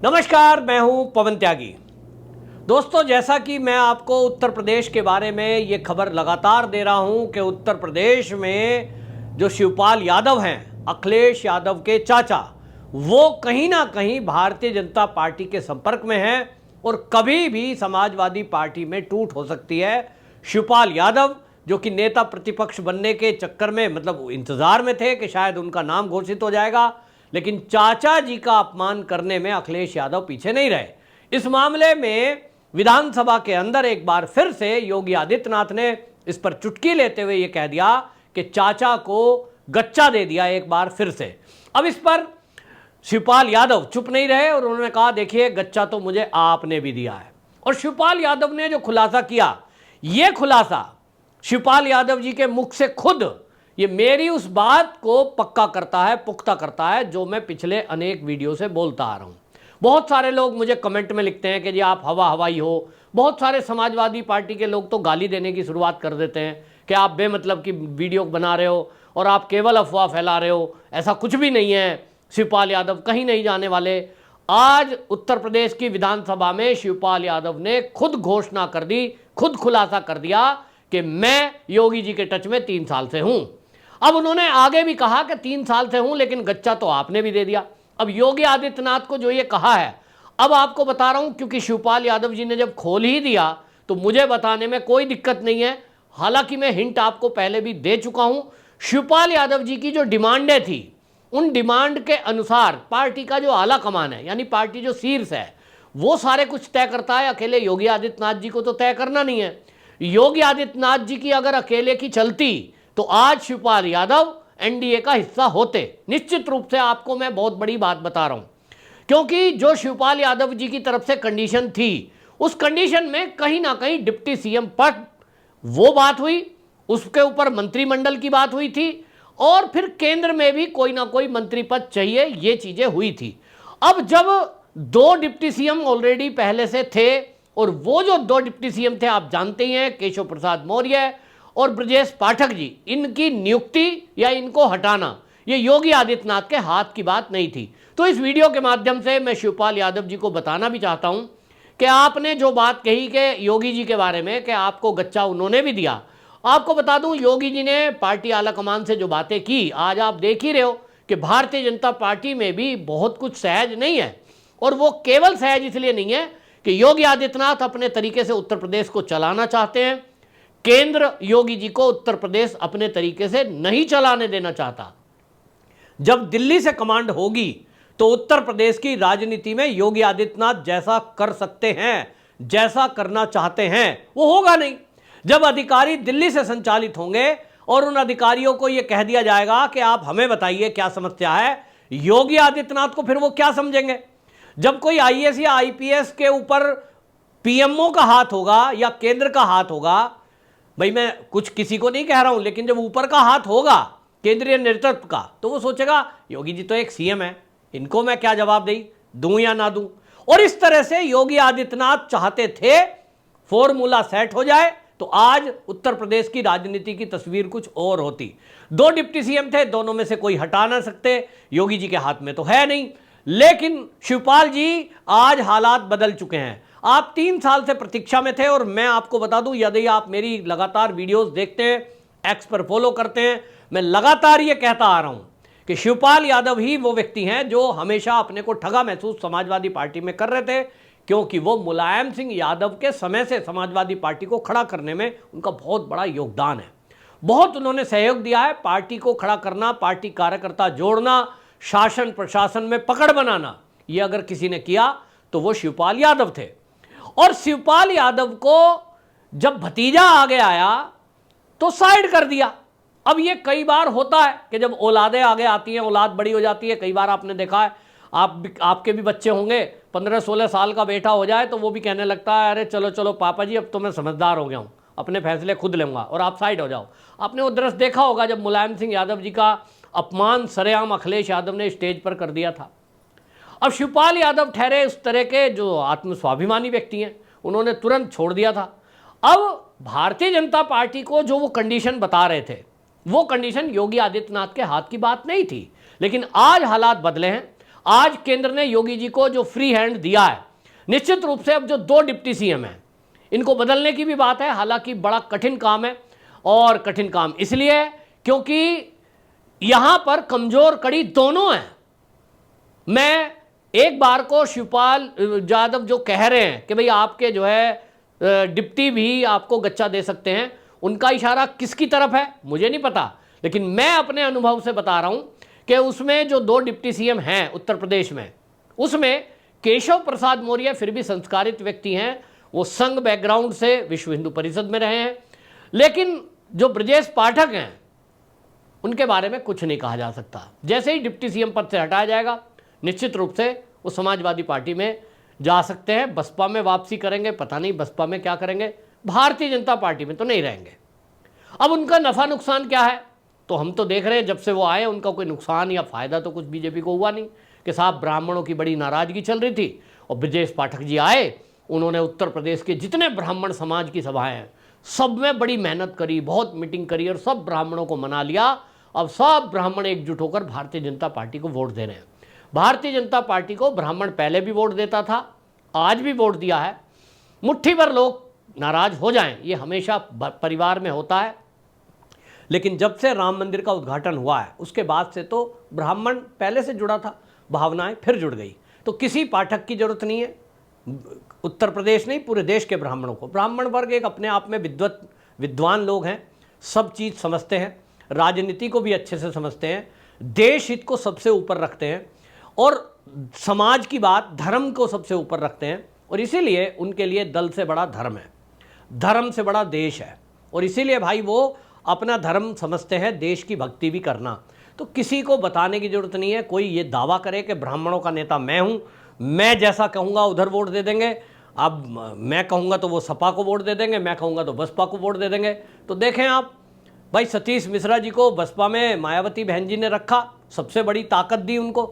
नमस्कार, मैं हूं पवन त्यागी। दोस्तों, जैसा कि मैं आपको उत्तर प्रदेश के बारे में ये खबर लगातार दे रहा हूं कि उत्तर प्रदेश में जो शिवपाल यादव हैं, अखिलेश यादव के चाचा, वो कहीं ना कहीं भारतीय जनता पार्टी के संपर्क में हैं और कभी भी समाजवादी पार्टी में टूट हो सकती है। शिवपाल यादव जो कि नेता प्रतिपक्ष बनने के चक्कर में मतलब इंतजार में थे कि शायद उनका नाम घोषित हो जाएगा, लेकिन चाचा जी का अपमान करने में अखिलेश यादव पीछे नहीं रहे। इस मामले में विधानसभा के अंदर एक बार फिर से योगी आदित्यनाथ ने इस पर चुटकी लेते हुए यह कह दिया कि चाचा को गच्चा दे दिया एक बार फिर से। अब इस पर शिवपाल यादव चुप नहीं रहे और उन्होंने कहा, देखिए गच्चा तो मुझे आपने भी दिया है। और शिवपाल यादव ने जो खुलासा किया, यह खुलासा शिवपाल यादव जी के मुख से खुद ये मेरी उस बात को पक्का करता है, पुख्ता करता है, जो मैं पिछले अनेक वीडियो से बोलता आ रहा हूं। बहुत सारे लोग मुझे कमेंट में लिखते हैं कि जी आप हवा हवाई हो। बहुत सारे समाजवादी पार्टी के लोग तो गाली देने की शुरुआत कर देते हैं कि आप बेमतलब की वीडियो बना रहे हो और आप केवल अफवाह फैला रहे हो, ऐसा कुछ भी नहीं है, शिवपाल यादव कहीं नहीं जाने वाले। आज उत्तर प्रदेश की विधानसभा में शिवपाल यादव ने खुद घोषणा कर दी, खुद खुलासा कर दिया कि मैं योगी जी के टच में 3 साल से हूं। अब उन्होंने आगे भी कहा कि 3 साल से हूं, लेकिन गच्चा तो आपने भी दे दिया। अब योगी आदित्यनाथ को जो ये कहा है, अब आपको बता रहा हूं, क्योंकि शिवपाल यादव जी ने जब खोल ही दिया तो मुझे बताने में कोई दिक्कत नहीं है। हालांकि मैं हिंट आपको पहले भी दे चुका हूं। शिवपाल यादव जी की जो डिमांडें थी, उन डिमांड के अनुसार पार्टी का जो आला कमान है, यानी पार्टी जो शीर्ष है, वो सारे कुछ तय करता है। अकेले योगी आदित्यनाथ जी को तो तय करना नहीं है। योगी आदित्यनाथ जी की अगर अकेले की चलती तो आज शिवपाल यादव एनडीए का हिस्सा होते। निश्चित रूप से आपको मैं बहुत बड़ी बात बता रहा हूं, क्योंकि जो शिवपाल यादव जी की तरफ से कंडीशन थी, उस कंडीशन में कहीं ना कहीं डिप्टी सीएम पद, वो बात हुई, उसके ऊपर मंत्रिमंडल की बात हुई थी और फिर केंद्र में भी कोई ना कोई मंत्री पद चाहिए, ये चीजें हुई थी। अब जब 2 डिप्टी सीएम ऑलरेडी पहले से थे और वो जो 2 डिप्टी सीएम थे आप जानते ही हैं, केशव प्रसाद मौर्य और ब्रजेश पाठक जी, इनकी नियुक्ति या इनको हटाना ये योगी आदित्यनाथ के हाथ की बात नहीं थी। तो इस वीडियो के माध्यम से मैं शिवपाल यादव जी को बताना भी चाहता हूं कि आपने जो बात कही कि योगी जी के बारे में कि आपको गच्चा उन्होंने भी दिया, आपको बता दूं योगी जी ने पार्टी आला कमान से जो बातें की, आज आप देख ही रहे हो कि भारतीय जनता पार्टी में भी बहुत कुछ सहज नहीं है। और वो केवल सहज इसलिए नहीं है कि योगी आदित्यनाथ अपने तरीके से उत्तर प्रदेश को चलाना चाहते हैं, केंद्र योगी जी को उत्तर प्रदेश अपने तरीके से नहीं चलाने देना चाहता। जब दिल्ली से कमांड होगी तो उत्तर प्रदेश की राजनीति में योगी आदित्यनाथ जैसा कर सकते हैं, जैसा करना चाहते हैं, वो होगा नहीं। जब अधिकारी दिल्ली से संचालित होंगे और उन अधिकारियों को यह कह दिया जाएगा कि आप हमें बताइए क्या समस्या है, योगी आदित्यनाथ को फिर वो क्या समझेंगे? जब कोई आईएएस या आईपीएस के ऊपर पीएमओ का हाथ होगा या केंद्र का हाथ होगा, भाई मैं कुछ किसी को नहीं कह रहा हूं, लेकिन जब ऊपर का हाथ होगा केंद्रीय नेतृत्व का, तो वो सोचेगा योगी जी तो एक सीएम है, इनको मैं क्या जवाब दूं या ना दूं। और इस तरह से योगी आदित्यनाथ चाहते थे फॉर्मूला सेट हो जाए तो आज उत्तर प्रदेश की राजनीति की तस्वीर कुछ और होती। 2 डिप्टी सीएम थे, दोनों में से कोई हटा ना सकते, योगी जी के हाथ में तो है नहीं। लेकिन शिवपाल जी आज हालात बदल चुके हैं। आप 3 साल से प्रतीक्षा में थे और मैं आपको बता दूं, यदि आप मेरी लगातार वीडियोस देखते हैं, एक्स पर फॉलो करते हैं, मैं लगातार ये कहता आ रहा हूं कि शिवपाल यादव ही वो व्यक्ति हैं जो हमेशा अपने को ठगा महसूस समाजवादी पार्टी में कर रहे थे, क्योंकि वो मुलायम सिंह यादव के समय से समाजवादी पार्टी को खड़ा करने में उनका बहुत बड़ा योगदान है। बहुत उन्होंने सहयोग दिया है पार्टी को खड़ा करना, पार्टी कार्यकर्ता जोड़ना, शासन प्रशासन में पकड़ बनाना। ये अगर किसी ने किया तो वो शिवपाल यादव थे। और शिवपाल यादव को जब भतीजा आगे आया तो साइड कर दिया। अब ये कई बार होता है कि जब औलादें आगे आती हैं, औलाद बड़ी हो जाती है, कई बार आपने देखा है, आपके भी बच्चे होंगे, 15-16 साल का बेटा हो जाए तो वो भी कहने लगता है, अरे चलो चलो पापा जी अब तो मैं समझदार हो गया हूँ, अपने फैसले खुद लूंगा, और आप साइड हो जाओ। आपने वो दृश्य देखा होगा जब मुलायम सिंह यादव जी का अपमान सरेआम अखिलेश यादव ने स्टेज पर कर दिया था। अब शिवपाल यादव ठहरे उस तरह के जो आत्मस्वाभिमानी व्यक्ति हैं, उन्होंने तुरंत छोड़ दिया था। अब भारतीय जनता पार्टी को जो वो कंडीशन बता रहे थे, वो कंडीशन योगी आदित्यनाथ के हाथ की बात नहीं थी। लेकिन आज हालात बदले हैं। आज केंद्र ने योगी जी को जो फ्री हैंड दिया है, निश्चित रूप से अब जो 2 डिप्टी सीएम हैं इनको बदलने की भी बात है। हालांकि बड़ा कठिन काम है, और कठिन काम इसलिए है क्योंकि यहां पर कमजोर कड़ी दोनों हैं। मैं एक बार को शिवपाल यादव जो कह रहे हैं कि भाई आपके जो है डिप्टी भी आपको गच्चा दे सकते हैं, उनका इशारा किसकी तरफ है मुझे नहीं पता, लेकिन मैं अपने अनुभव से बता रहा हूं कि उसमें जो 2 डिप्टी सीएम हैं उत्तर प्रदेश में, उसमें केशव प्रसाद मौर्य फिर भी संस्कारित व्यक्ति हैं, वो संघ बैकग्राउंड से विश्व हिंदू परिषद में रहे हैं, लेकिन जो ब्रजेश पाठक हैं उनके बारे में कुछ नहीं कहा जा सकता। जैसे ही डिप्टी सीएम पद से हटाया जाएगा, निश्चित रूप से वो समाजवादी पार्टी में जा सकते हैं, बसपा में वापसी करेंगे, पता नहीं बसपा में क्या करेंगे, भारतीय जनता पार्टी में तो नहीं रहेंगे। अब उनका नफा नुकसान क्या है, तो हम तो देख रहे हैं जब से वो आए उनका कोई नुकसान या फायदा तो कुछ बीजेपी को हुआ नहीं, कि साहब ब्राह्मणों की बड़ी नाराजगी चल रही थी और ब्रजेश पाठक जी आए, उन्होंने उत्तर प्रदेश के जितने ब्राह्मण समाज की सभाएं हैं सब में बड़ी मेहनत करी, बहुत मीटिंग करी और सब ब्राह्मणों को मना लिया। अब सब ब्राह्मण एकजुट होकर भारतीय जनता पार्टी को वोट दे रहे हैं। भारतीय जनता पार्टी को ब्राह्मण पहले भी वोट देता था, आज भी वोट दिया है। मुट्ठी भर लोग नाराज हो जाएं, ये हमेशा परिवार में होता है, लेकिन जब से राम मंदिर का उद्घाटन हुआ है उसके बाद से तो ब्राह्मण पहले से जुड़ा था, भावनाएं फिर जुड़ गई। तो किसी पाठक की जरूरत नहीं है, उत्तर प्रदेश नहीं पूरे देश के ब्राह्मणों को। ब्राह्मण वर्ग एक अपने आप में विद्वान लोग हैं, सब चीज़ समझते हैं, राजनीति को भी अच्छे से समझते हैं, देश हित को सबसे ऊपर रखते हैं और समाज की बात, धर्म को सबसे ऊपर रखते हैं, और इसीलिए उनके लिए दल से बड़ा धर्म है, धर्म से बड़ा देश है, और इसीलिए भाई वो अपना धर्म समझते हैं, देश की भक्ति भी करना। तो किसी को बताने की जरूरत नहीं है। कोई ये दावा करे कि ब्राह्मणों का नेता मैं हूँ, मैं जैसा कहूँगा उधर वोट दे देंगे, अब मैं कहूँगा तो वो सपा को वोट दे देंगे, मैं कहूँगा तो बसपा को वोट दे देंगे। तो देखें आप, भाई सतीश मिश्रा जी को बसपा में मायावती बहन जी ने रखा, सबसे बड़ी ताकत दी उनको,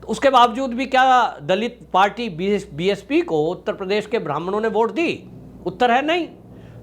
तो उसके बावजूद भी क्या दलित पार्टी बीएसपी को उत्तर प्रदेश के ब्राह्मणों ने वोट दी? उत्तर है नहीं।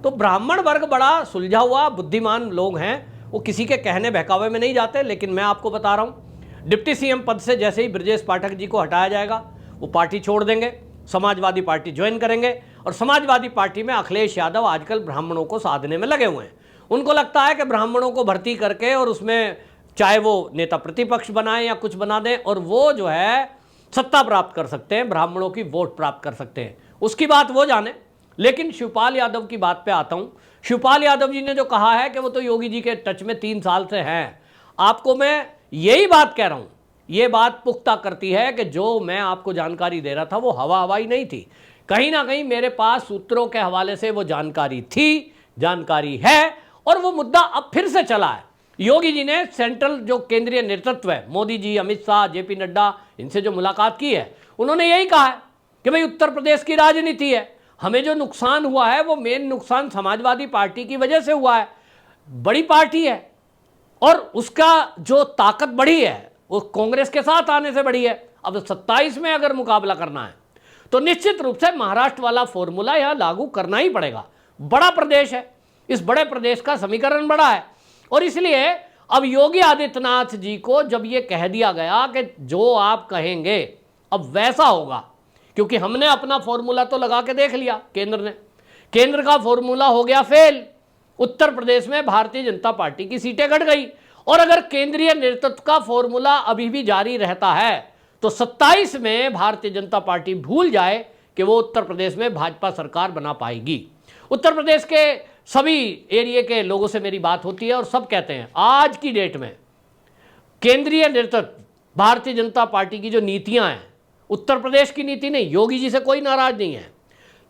तो ब्राह्मण वर्ग बड़ा सुलझा हुआ बुद्धिमान लोग हैं, वो किसी के कहने बहकावे में नहीं जाते। लेकिन मैं आपको बता रहा हूँ, डिप्टी सीएम पद से जैसे ही ब्रजेश पाठक जी को हटाया जाएगा वो पार्टी छोड़ देंगे, समाजवादी पार्टी ज्वाइन करेंगे, और समाजवादी पार्टी में अखिलेश यादव आजकल ब्राह्मणों को साधने में लगे हुए हैं। उनको लगता है कि ब्राह्मणों को भर्ती करके और उसमें चाहे वो नेता प्रतिपक्ष बनाएं या कुछ बना दें और वो जो है सत्ता प्राप्त कर सकते हैं, ब्राह्मणों की वोट प्राप्त कर सकते हैं, उसकी बात वो जाने। लेकिन शिवपाल यादव की बात पे आता हूँ। शिवपाल यादव जी ने जो कहा है कि वो तो योगी जी के टच में 3 साल से हैं, आपको मैं यही बात कह रहा हूँ, ये बात पुख्ता करती है कि जो मैं आपको जानकारी दे रहा था वो हवा हवाई नहीं थी। कहीं ना कहीं मेरे पास सूत्रों के हवाले से वो जानकारी थी, जानकारी है, और वो मुद्दा अब फिर से चला है। योगी जी ने सेंट्रल जो केंद्रीय नेतृत्व है, मोदी जी, अमित शाह, जेपी नड्डा, इनसे जो मुलाकात की है, उन्होंने यही कहा है कि भाई उत्तर प्रदेश की राजनीति है, हमें जो नुकसान हुआ है वो मेन नुकसान समाजवादी पार्टी की वजह से हुआ है। बड़ी पार्टी है और उसका जो ताकत बढ़ी है वो कांग्रेस के साथ आने से बढ़ी है। अब 27 में अगर मुकाबला करना है तो निश्चित रूप से महाराष्ट्र वाला फॉर्मूला यहां लागू करना ही पड़ेगा। बड़ा प्रदेश है, इस बड़े प्रदेश का समीकरण बड़ा है, और इसलिए अब योगी आदित्यनाथ जी को जब ये कह दिया गया कि जो आप कहेंगे अब वैसा होगा, क्योंकि हमने अपना फॉर्मूला तो लगा के देख लिया, केंद्र का फॉर्मूला हो गया फेल, उत्तर प्रदेश में भारतीय जनता पार्टी की सीटें घट गई, और अगर केंद्रीय नेतृत्व का फॉर्मूला अभी भी जारी रहता है तो 27 में भारतीय जनता पार्टी भूल जाए कि वो उत्तर प्रदेश में भाजपा सरकार बना पाएगी। उत्तर प्रदेश के सभी एरिया के लोगों से मेरी बात होती है और सब कहते हैं आज की डेट में केंद्रीय नेतृत्व भारतीय जनता पार्टी की जो नीतियां हैं, उत्तर प्रदेश की नीति नहीं, योगी जी से कोई नाराज नहीं है,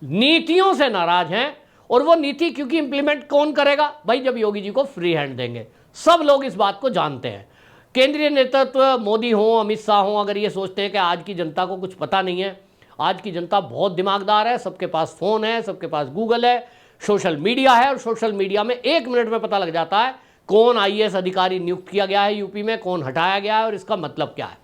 नीतियों से नाराज हैं। और वो नीति क्योंकि इंप्लीमेंट कौन करेगा भाई, जब योगी जी को फ्री हैंड देंगे। सब लोग इस बात को जानते हैं। केंद्रीय नेतृत्व मोदी हो, अमित शाह हो, अगर ये सोचते हैं कि आज की जनता को कुछ पता नहीं है, आज की जनता बहुत दिमागदार है, सबके पास फोन है, सबके पास गूगल है, सोशल मीडिया है, और सोशल मीडिया में 1 मिनट में पता लग जाता है कौन आईएएस अधिकारी नियुक्त किया गया है यूपी में, कौन हटाया गया है और इसका मतलब क्या है।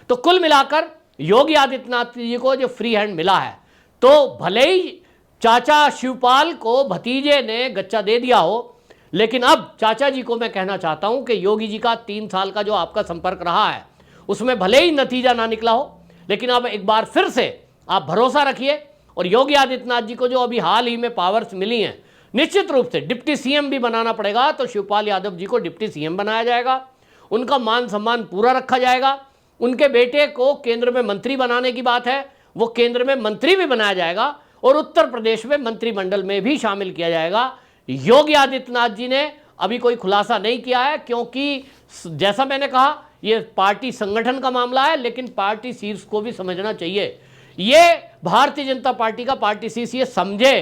तो कुल मिलाकर योगी आदित्यनाथ जी को जो फ्री हैंड मिला है, तो भले ही चाचा शिवपाल को भतीजे ने गच्चा दे दिया हो, लेकिन अब चाचा जी को मैं कहना चाहता हूं कि योगी जी का 3 साल का जो आपका संपर्क रहा है उसमें भले ही नतीजा ना निकला हो, लेकिन अब एक बार फिर से आप भरोसा रखिए और योगी आदित्यनाथ जी को जो अभी हाल ही में पावर्स मिली हैं, निश्चित रूप से डिप्टी सीएम भी बनाना पड़ेगा तो शिवपाल यादव जी को डिप्टी सीएम बनाया जाएगा, उनका मान सम्मान पूरा रखा जाएगा। उनके बेटे को केंद्र में मंत्री बनाने की बात है, वो केंद्र में मंत्री भी बनाया जाएगा और उत्तर प्रदेश में मंत्रिमंडल में भी शामिल किया जाएगा। योगी आदित्यनाथ जी ने अभी कोई खुलासा नहीं किया है, क्योंकि जैसा मैंने कहा ये पार्टी संगठन का मामला है, लेकिन पार्टी शीर्ष को भी समझना चाहिए। ये भारतीय जनता पार्टी का पार्टी शीर्ष ये समझे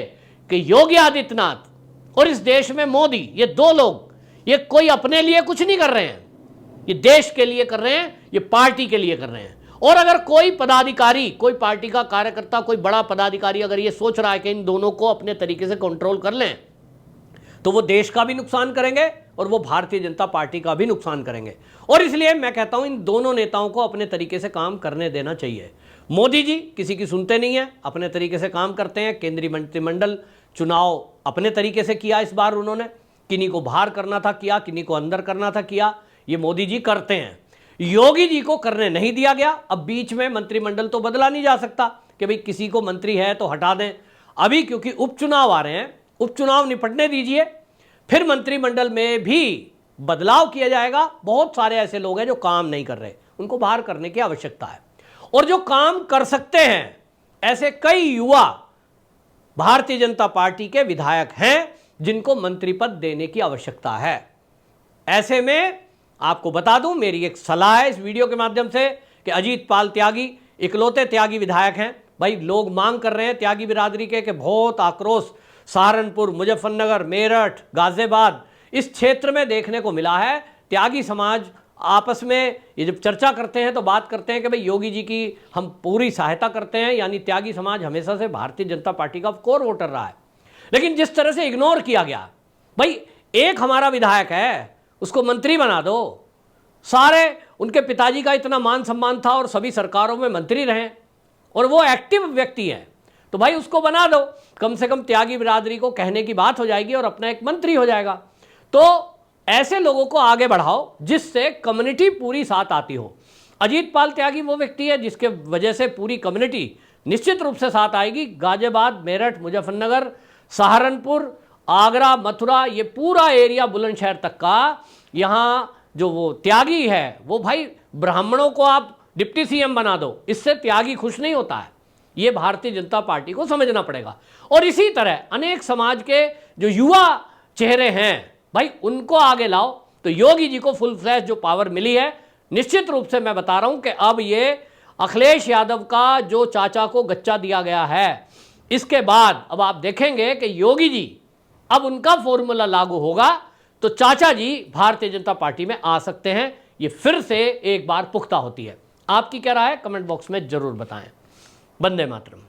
कि योगी आदित्यनाथ और इस देश में मोदी, ये दो लोग, ये कोई अपने लिए कुछ नहीं कर रहे हैं, ये देश के लिए कर रहे हैं, ये पार्टी के लिए कर रहे हैं। और अगर कोई पदाधिकारी, कोई पार्टी का कार्यकर्ता, कोई बड़ा पदाधिकारी अगर ये सोच रहा है कि इन दोनों को अपने तरीके से कंट्रोल कर लें, तो वो देश का भी नुकसान करेंगे और वो भारतीय जनता पार्टी का भी नुकसान करेंगे। और इसलिए मैं कहता हूं इन दोनों नेताओं को अपने तरीके से काम करने देना चाहिए। मोदी जी किसी की सुनते नहीं है, अपने तरीके से काम करते हैं। केंद्रीय मंत्रिमंडल चुनाव अपने तरीके से किया इस बार उन्होंने, किन्हीं को बाहर करना था किया, किन्हीं को अंदर करना था किया, ये मोदी जी करते हैं। योगी जी को करने नहीं दिया गया। अब बीच में मंत्रिमंडल तो बदला नहीं जा सकता कि भाई किसी को मंत्री है तो हटा दें। अभी क्योंकि उपचुनाव आ रहे हैं, उपचुनाव निपटने दीजिए, फिर मंत्रिमंडल में भी बदलाव किया जाएगा। बहुत सारे ऐसे लोग हैं जो काम नहीं कर रहे, उनको बाहर करने की आवश्यकता है। और जो काम कर सकते हैं, ऐसे कई युवा भारतीय जनता पार्टी के विधायक हैं जिनको मंत्री पद देने की आवश्यकता है। ऐसे में आपको बता दूं, मेरी एक सलाह है इस वीडियो के माध्यम से कि अजीत पाल त्यागी इकलौते त्यागी विधायक हैं। भाई लोग मांग कर रहे हैं त्यागी बिरादरी के कि बहुत आक्रोश सहारनपुर, मुजफ्फरनगर, मेरठ, गाजियाबाद इस क्षेत्र में देखने को मिला है। त्यागी समाज आपस में ये जब चर्चा करते हैं तो बात करते हैं कि भाई योगी जी की हम पूरी सहायता करते हैं, यानी त्यागी समाज हमेशा से भारतीय जनता पार्टी का कोर वोटर रहा है। लेकिन जिस तरह से इग्नोर किया गया, भाई एक हमारा विधायक है उसको मंत्री बना दो, सारे उनके पिताजी का इतना मान सम्मान था और सभी सरकारों में मंत्री रहे और वो एक्टिव व्यक्ति है, तो भाई उसको बना दो। कम से कम त्यागी बिरादरी को कहने की बात हो जाएगी और अपना एक मंत्री हो जाएगा। तो ऐसे लोगों को आगे बढ़ाओ जिससे कम्युनिटी पूरी साथ आती हो। अजीत पाल त्यागी वो व्यक्ति है जिसके वजह से पूरी कम्युनिटी निश्चित रूप से साथ आएगी। गाजियाबाद, मेरठ, मुजफ्फरनगर, सहारनपुर, आगरा, मथुरा, ये पूरा एरिया बुलंदशहर तक का, यहाँ जो वो त्यागी है वो भाई ब्राह्मणों को आप डिप्टी सीएम बना दो, इससे त्यागी खुश नहीं होता है। ये भारतीय जनता पार्टी को समझना पड़ेगा। और इसी तरह अनेक समाज के जो युवा चेहरे हैं, भाई उनको आगे लाओ। तो योगी जी को फुल फ्लैश जो पावर मिली है, निश्चित रूप से मैं बता रहा हूं कि अब ये अखिलेश यादव का जो चाचा को गच्चा दिया गया है, इसके बाद अब आप देखेंगे कि योगी जी अब उनका फॉर्मूला लागू होगा तो चाचा जी भारतीय जनता पार्टी में आ सकते हैं। ये फिर से एक बार पुख्ता होती है। आपकी क्या राय है? कमेंट बॉक्स में जरूर बताएं। वंदे मातरम।